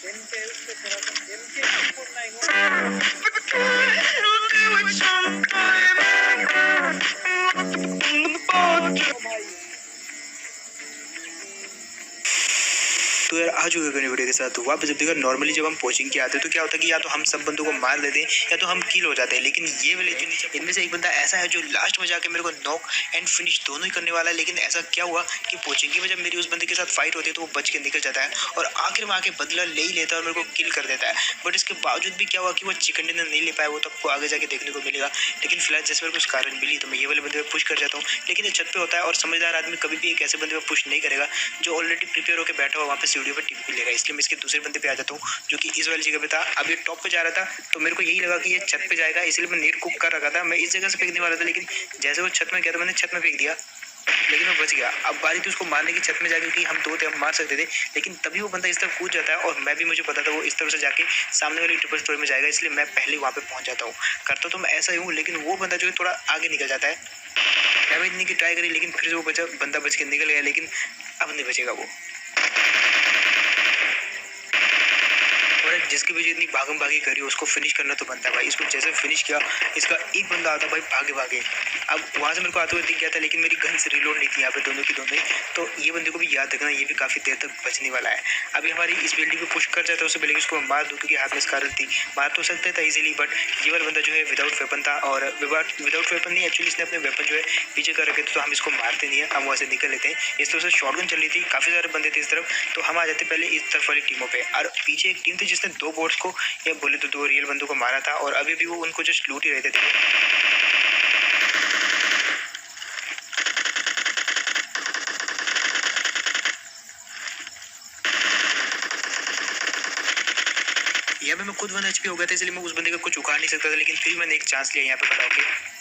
इनके उससे थोड़ा सा इनके सपोर्ट नहीं हो भाई। तो यार आ चुके वीडियो के साथ वापस। जब देखो नॉर्मली जब हम पोचिंग के आते हैं तो क्या होता है कि या तो हम सब बंदों को मार देते हैं या तो हम किल हो जाते हैं, लेकिन ये वाले जो नीचे इनमें से एक बंदा ऐसा है जो लास्ट में जाके मेरे को नॉक एंड फिनिश दोनों ही करने वाला है। लेकिन ऐसा क्या हुआ कि पोचिंग की जब मेरी उस बंदे के साथ फाइट होती है तो वो बच के निकल जाता है और आखिर में आके बदला ले ही लेता है और मेरे को किल कर देता है। बट इसके बावजूद भी क्या हुआ कि वो चिकन डिनर नहीं ले पाया, वो तो आपको आगे जाके देखने को मिलेगा। लेकिन फिलहाल जैसे मेरे को उस कारण मिली तो मैं ये वाले बंदे पे पुश कर जाता हूँ। लेकिन ये छत पे होता है और समझदार आदमी कभी भी एक ऐसे बंदे पे पुश नहीं करेगा जो ऑलरेडी प्रिपेयर होकर बैठा हुआ वहाँ पे सीढ़ियों पर टिप भी लेगा। इसलिए मैं इसके दूसरे बंदे पे आ जाता हूँ जो कि इस वाली जगह पे था। अब ये टॉप पे जा रहा था तो मेरे को यही लगा कि ये छत पे जाएगा, इसलिए मैं नेट कुक कर रखा था। मैं इस जगह से फेंकने वाला था, लेकिन जैसे वो छत में गया तो मैंने छत में फेंक दिया, लेकिन वो बच गया। अब बारी थी उसको मारने की छत में जाके, क्योंकि हम दो थे, हम मार सकते थे। लेकिन तभी वो बंदा इस तरफ कूद जाता है और मैं भी, मुझे पता था वो इस तरफ से जाके सामने वाली ट्रिपल स्टोरी में जाएगा, इसलिए मैं पहले वहाँ पे पहुँच जाता हूँ। करता तो मैं ऐसा ही हूँ, लेकिन वो बंदा जो है थोड़ा आगे निकल जाता है। डैमेज देने की ट्राई करी लेकिन फिर वो बंदा बच के निकल गया, लेकिन अब नहीं बचेगा वो। जिसकी वजह इतनी भागम भागी करी उसको फिनिश करना तो बनता है भाई। इसको जैसे फिनिश किया, इसका एक बंदा आता भाई भागे भागे। अब वहाँ से मेरे को आते हुए दिख गया था, लेकिन मेरी गन से रिलोड नहीं थी यहाँ पे दोनों की दोनों ही। तो ये बंदे को भी याद रखना, ये भी काफ़ी देर तक बचने वाला है। अभी हमारी इस बिल्डिंग पे पुश कर जाता है उससे पहले उसको मार दूँ, क्योंकि हाथ में स्कारल थी। मार तो सकते था इजीली, बट ये वाला बंदा जो है विदाउट वेपन था। और विदाउट वेपन नहीं, एक्चुअली इसने अपने वेपन जो है पीछे कर रखे थे, तो हम इसको मारते नहीं है, हम वहाँ से निकल लेते हैं। इस तरफ से शॉटगन चल रही थी, काफ़ी सारे बंदे थे इस तरफ, तो हम आ जाते पहले इस तरफ वाली टीमों पे। और पीछे एक टीम थी जिसने दो बोट्स को या बोले तो दो रियल बंदों को मारा था, और अभी भी वो उनको जस्ट लूट ही रहे थे। यहाँ पे मैं खुद 1 HP हो गया था, इसलिए मैं उस बंदे का कुछ उखाड़ नहीं सकता था, लेकिन फिर मैंने एक चांस लिया यहाँ पे खड़ा होकर।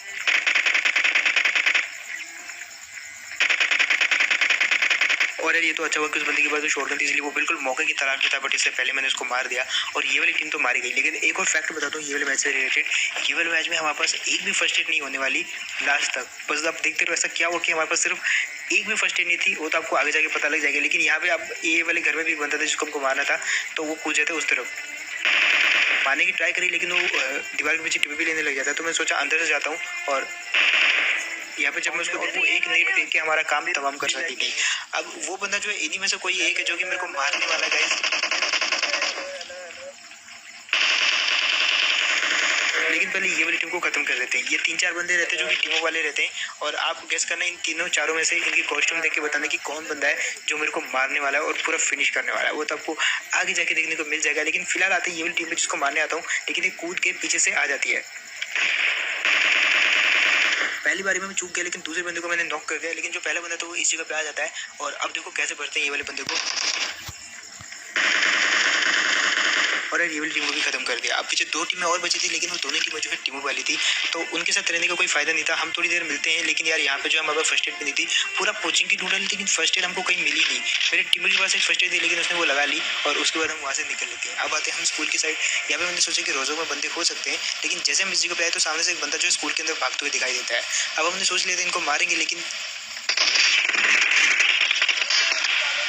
और यार ये तो अच्छा हुआ कि उस बंदे के पास शॉटगन थी, इसलिए वो बिल्कुल मौके की तलाश में था, बट इससे पहले मैंने उसको मार दिया और ये वाली टीम तो मारी गई। लेकिन एक और फैक्ट बताता हूँ ये वाले मैच से रिलेटेड। ये वाले मैच में हमारे पास एक भी फर्स्ट एड नहीं होने वाली लास्ट तक। बस आप देखते रहो ऐसा क्या हुआ कि हमारे पास सिर्फ एक भी फर्स्ट एड नहीं थी, वो तो आपको आगे जाके पता लग जाएगा। लेकिन यहाँ पे अब ये वाले घर में भी एक बंदा था जिसको हमको मारना था, तो वो कूद जाते उस तरफ। मारने की ट्राई करी, लेकिन वो दीवार के पीछे टिप्पी लेने लग जाता है, तो मैं सोचा अंदर से जाता हूँ। और यहाँ पे जब मैं उसको देखूँ एक नेट फेंक के हमारा काम तमाम कर सकती थी। अब वो बंदा जो है इन्हीं में से कोई एक है जो कि मेरे को मारने वाला है गाइस। लेकिन पहले ये वाली टीम को खत्म कर देते हैं। ये 3-4 बंदे रहते हैं जो कि टीमों वाले रहते हैं, और आप गेस करना इन तीनों चारों में से इनकी कॉस्ट्यूम देख के बताना कि कौन बंदा है जो मेरे को मारने वाला है और पूरा फिनिश करने वाला है। वो तो आपको आगे जाके देखने को मिल जाएगा। लेकिन फिलहाल आते हैं ये वाली टीम में जिसको मारने आता हूँ, लेकिन ये कूद के पीछे से आ जाती है। पहली बारी में मैं चूक गया, लेकिन दूसरे बंदे को मैंने नॉक कर दिया। लेकिन जो पहला बंदा था वो इस जगह पे आ जाता है, और अब देखो कैसे भरते हैं ये वाले बंदे को। और ये वाली टीम को भी खत्म कर दिया। अब पीछे 2 टीमें और बची थी, लेकिन वो दोनों टीमें जो है टीमों वाली थी, तो उनके साथ रहने का कोई फायदा नहीं था। हम थोड़ी देर मिलते हैं, लेकिन यार यहाँ पे जो हमारे फर्स्ट एड भी नहीं थी। पूरा कोचिंग की ढूंढ ली, लेकिन फर्स्ट एड हमको कहीं मिली नहीं। मेरे टीम के पास एक फर्स्ट एड थी, लेकिन उसने वो लगा ली और उसके बाद हम वहाँ से निकल लेते हैं। अब आते हैं हम स्कूल की साइड। यहाँ पे मैंने सोचा कि रोजों में बंदे हो सकते हैं, लेकिन जैसे हम इस जगह पे आए तो सामने से एक बंदा जो स्कूल के अंदर भागते हुए दिखाई देता है। अब हमने सोच लिया था इनको मारेंगे, लेकिन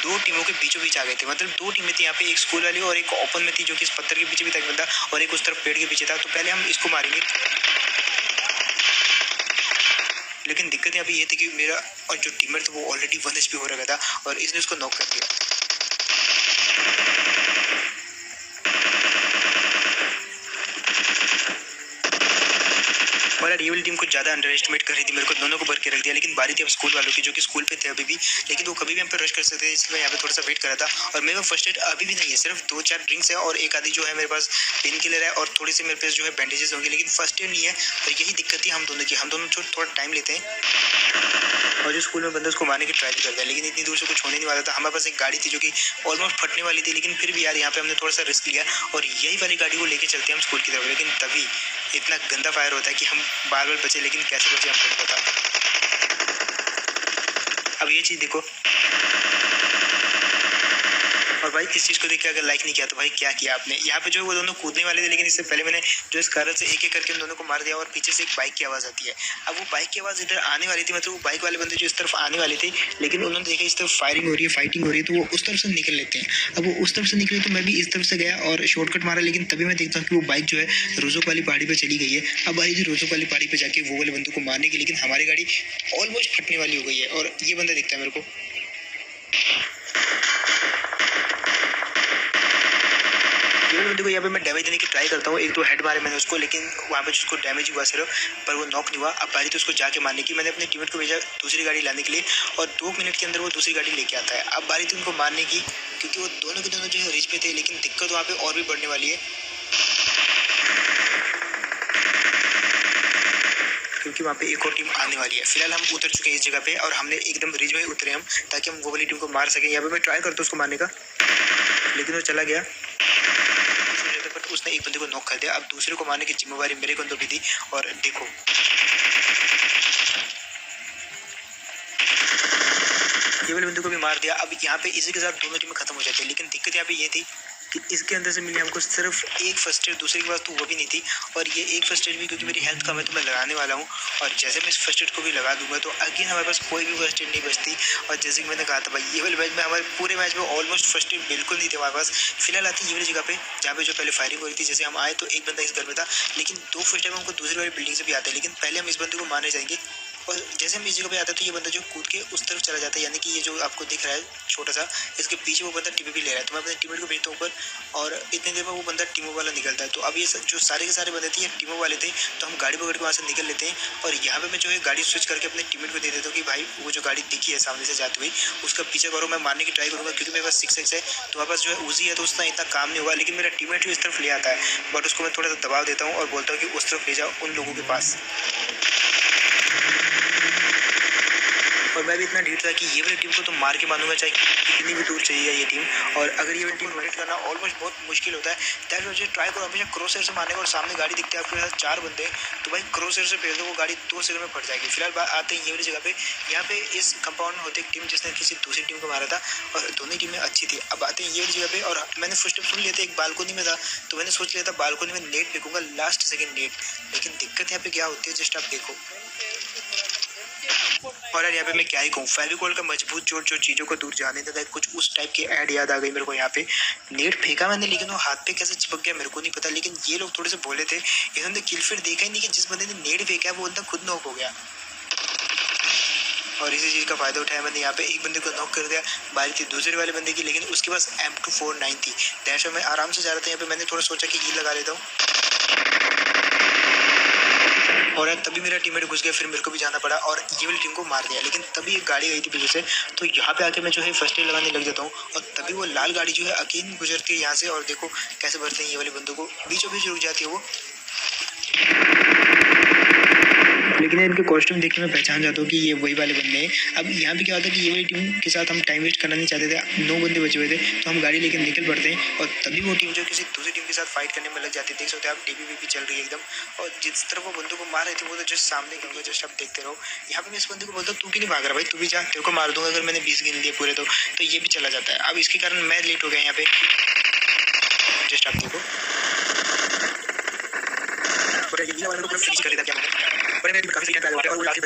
2 टीमों के बीचों बीच आ गए थे। मतलब 2 टीमें थी यहाँ पे, एक स्कूल वाली और एक ओपन में थी, जो कि इस पत्थर के पीछे भी था एक बंदा और एक उस तरफ पेड़ के पीछे था। तो पहले हम इसको मारेंगे, लेकिन दिक्कत यहाँ पे ये थी कि मेरा और जो टीमर था वो ऑलरेडी 1 HP हो रखा था और इसने उसको नॉक कर दिया। और यार ये वाली टीम कुछ ज़्यादा अंडर एस्टिमेट कर रही थी, मेरे को दोनों को भर के रख दिया। लेकिन बारी थी अब स्कूल वालों की, जो कि स्कूल पे थे अभी भी, लेकिन वो कभी भी हम पे रश कर सकते थे, इसलिए मैं यहाँ पे थोड़ा सा वेट कर रहा था। और मेरे पास फर्स्ट एड अभी भी नहीं है, सिर्फ 2-4 ड्रिंक्स है और एक आधी जो है मेरे पास पेन किलर है, और थोड़ी सी मेरे पास जो है बैंडेजेस होंगे, लेकिन फर्स्ट एड नहीं है। और यही दिक्कत थी हम दोनों की, हम दोनों थोड़ा टाइम लेते हैं और जो स्कूल में बंदा उसको मारने की ट्राई भी करता है, लेकिन इतनी दूर से कुछ होने नहीं वाला था। हमारे पास एक गाड़ी थी जो कि ऑलमोस्ट फटने वाली थी, लेकिन फिर भी यार यहाँ पे हमने थोड़ा सा रिस्क लिया और यही वाली गाड़ी को लेके चलते हैं हम स्कूल की तरफ। लेकिन तभी इतना गंदा फायर होता है कि हम बार बार बचे, लेकिन कैसे बचे हमको नहीं पता। अब ये चीज़ देखो, और भाई इस चीज़ को देख के अगर लाइक नहीं किया तो भाई क्या किया आपने। यहाँ पे जो है वो दोनों कूदने वाले थे, लेकिन इससे पहले मैंने जो इस कारत से एक करके उन दोनों को मार दिया और पीछे से एक बाइक की आवाज़ आती है। अब वो बाइक की आवाज़ इधर आने वाली थी, मतलब वो बाइक वाले बंदे जो इस तरफ आने वाले थे, लेकिन उन्होंने देखा इस तरफ फायरिंग हो रही है, फाइटिंग हो रही है, तो वो उस तरफ से निकल लेते हैं। अब वो उस तरफ से निकले तो मैं भी इस तरफ से गया और शॉर्टकट मारा, लेकिन तभी मैं देखता हूँ कि वो बाइक जो है रोजोक वाली पहाड़ी पे चली गई है। अब आई थी रोजोक वाली पहाड़ी पे जाके वो वाले बंदों को मारने की, लेकिन हमारी गाड़ी ऑलमोस्ट फटने वाली हो गई है और ये बंदा दिखता है मेरे को। ये बंदे को यहाँ पे मैं डैमेज देने की ट्राई करता हूँ, एक दो हेड मारे मैंने उसको, लेकिन वहाँ पे उसको डैमेज हुआ सिर्फ, पर वो नॉक नहीं हुआ। अब बारी तो उसको जाके मारने की। मैंने अपने टीममेट को भेजा दूसरी गाड़ी लाने के लिए और 2 मिनट के अंदर वो दूसरी गाड़ी लेके आता है। अब बारी थी उनको मारने की, क्योंकि वो दोनों के दोनों जो है रिच पे थे, लेकिन दिक्कत वहाँ पे और भी बढ़ने वाली है, क्योंकि वहाँ पे एक और टीम आने वाली है। फिलहाल हम उतर चुके हैं इस जगह पे और हमने एकदम रिज में उतरे हम, ताकि हम वो वाली टीम को मार सकें। यहाँ पे मैं ट्राई करता हूँ उसको मारने का, लेकिन वो चला गया। बट उसने एक बंदे को नॉक कर दिया। अब दूसरे को मारने की जिम्मेवारी मेरे को भी थी और देखो ये वाले बंदे को भी मार दिया। अब यहाँ पे इसी के साथ दोनों टीमें खत्म हो जाती है, लेकिन दिक्कत यहाँ पे ये थी कि इसके अंदर से मिली हमको सिर्फ एक फर्स्ट एड, दूसरे के पास तो वो भी नहीं थी। और ये एक फर्स्ट एड भी क्योंकि मेरी हेल्थ कम है तो मैं लगाने वाला हूँ, और जैसे मैं इस फर्स्ट एड को भी लगा दूंगा तो अगेन हमारे पास कोई भी फर्स्ट एड नहीं बचती। और जैसे कि मैंने कहा था भाई, ये वाले मैच में हमारे पूरे मैच में ऑलमोस्ट फर्स्ट एड बिल्कुल नहीं थे हमारे पास। फिलहाल आती है ये वाली जगह पे जहाँ पे जो पहले फायरिंग हो रही थी। जैसे हम आए तो एक बंदा इस घर में था, लेकिन 2 फर्स्ट टाइम हमको दूसरी वाली बिल्डिंग से भी आते हैं, लेकिन पहले हम इस बंदे को मारने जाएंगे। और जैसे हम इस जगह पे आते हैं तो ये बंदा जो कूद के उस तरफ चला जाता है, यानी कि ये जो आपको दिख रहा है छोटा सा, इसके पीछे वो बंदा टीपी ले रहा है। तो मैं अपने टीममेट को भेजता हूँ ऊपर और इतनी देर में वो बंदा टीमो वाला निकलता है। तो अब ये जो सारे के सारे बंदे थे ये टीमो वाले थे, तो हम गाड़ी पकड़ के वहाँ से निकल लेते हैं। और यहाँ पे मैं जो है गाड़ी स्विच करके अपने टीममेट को दे देता हूँ कि भाई वो जो गाड़ी दिखी है सामने से जाती हुई उसका पीछे करो, मैं मारने की ट्राई करूँगा, क्योंकि मेरे पास 6x है। तो हमारे पास जो है उजी है तो उसका इतना काम नहीं हुआ, लेकिन मेरा टीममेट भी इस तरफ ले आता है, बट उसको मैं थोड़ा सा दबाव देता हूँ और बोलता हूँ कि उस तरफ ले जाओ उन लोगों के पास। और मैं भी इतना ढीठ था कि ये वाली टीम को तो मार के मानूंगा, चाहे कितनी भी दूर चाहिए ये टीम। और अगर ये वाली टीम रोटेट करना ऑलमोस्ट बहुत मुश्किल होता है, दैट वजह ट्राई करो हमेशा क्रॉसर से मारने का। और सामने गाड़ी दिखती है आपके साथ 4 बंदे, तो भाई क्रॉसर से फेर दो, वो गाड़ी 2 सेकंड में फट जाएगी। फिलहाल आते हैं ये वाली जगह पे। यहाँ पे इस कंपाउंड में होती है एक टीम जिसने किसी दूसरी टीम को मारा था और दोनों टीमें अच्छी थी। अब आते हैं ये वाली जगह पे और मैंने फर्स्ट स्टेप सुन लिया था, एक बालकोनी में था, तो मैंने सोच लिया था बालकोनी में नेट फेंकूंगा, लास्ट सेकंड नेट। लेकिन दिक्कत यहाँ पे क्या होती है जस्ट आप देखो। और यार यहाँ पे मैं क्या ही कहूँ, फेविकोल का मजबूत जोड़ जो चीज़ों को दूर जाने देता है, कुछ उस टाइप की ऐड याद आ गई मेरे को। यहाँ पे नेट फेंका मैंने, लेकिन वो हाथ पे कैसे चिपक गया मेरे को नहीं पता। लेकिन ये लोग थोड़े से बोले थे, इन्होंने किलफिट देखा ही नहीं कि जिस बंदे ने नेट फेंका है वो बंदा खुद नॉक हो गया। और इसी चीज़ का फायदा उठाया मैंने, यहाँ पे एक बंदे को नॉक कर दिया। बारी थी दूसरे वाले बंदे की, लेकिन उसके पास M249 थी। दैश में मैं आराम से जा रहा था। यहाँ पे मैंने थोड़ा सोचा कि हील लगा लेता हूँ, और तभी मेरा टीममेट घुस गया, फिर मेरे को भी जाना पड़ा और ये वाली टीम को मार दिया। लेकिन तभी एक गाड़ी गई थी पीछे से, तो यहाँ पे आके मैं जो है फर्स्ट एड लगाने लग जाता हूँ। और तभी वो लाल गाड़ी जो है अकेली गुजरती है यहाँ से, और देखो कैसे भरते हैं ये वाले बंदों को, बीचों बीच रुक जाती है वो। लेकिन इनके कॉस्ट्यूम देख के मैं पहचान जाता हूँ कि ये वही वाले बंदे हैं। अब यहाँ पे क्या होता है कि ये वाली टीम के साथ हम टाइम वेस्ट करना नहीं चाहते थे, 9 बंदे बचे हुए थे, तो हम गाड़ी लेकर निकल पड़ते हैं। और तभी वो टीम जो किसी दूसरी टीम के साथ फाइट करने में लग जाती है। देख सकते हैं आप, डीबीबी चल रही है एकदम, और जिस तरफ वो बंदों को मार रहे थे वो तो जस्ट सामने क्योंकि जस्ट आप देखते रहो। यहाँ पे मैं इस बंदे को बोलता हूँ तू क्यों नहीं भाग रहा भाई, तू भी जा, तेरे को मार दूंगा अगर मैंने 20 गिन लिए पूरे तो ये भी चला जाता है। अब इसके कारण मैं लेट हो गया यहाँ पे, जस्ट आप देखो। फिनिश कर देता क्या, काफी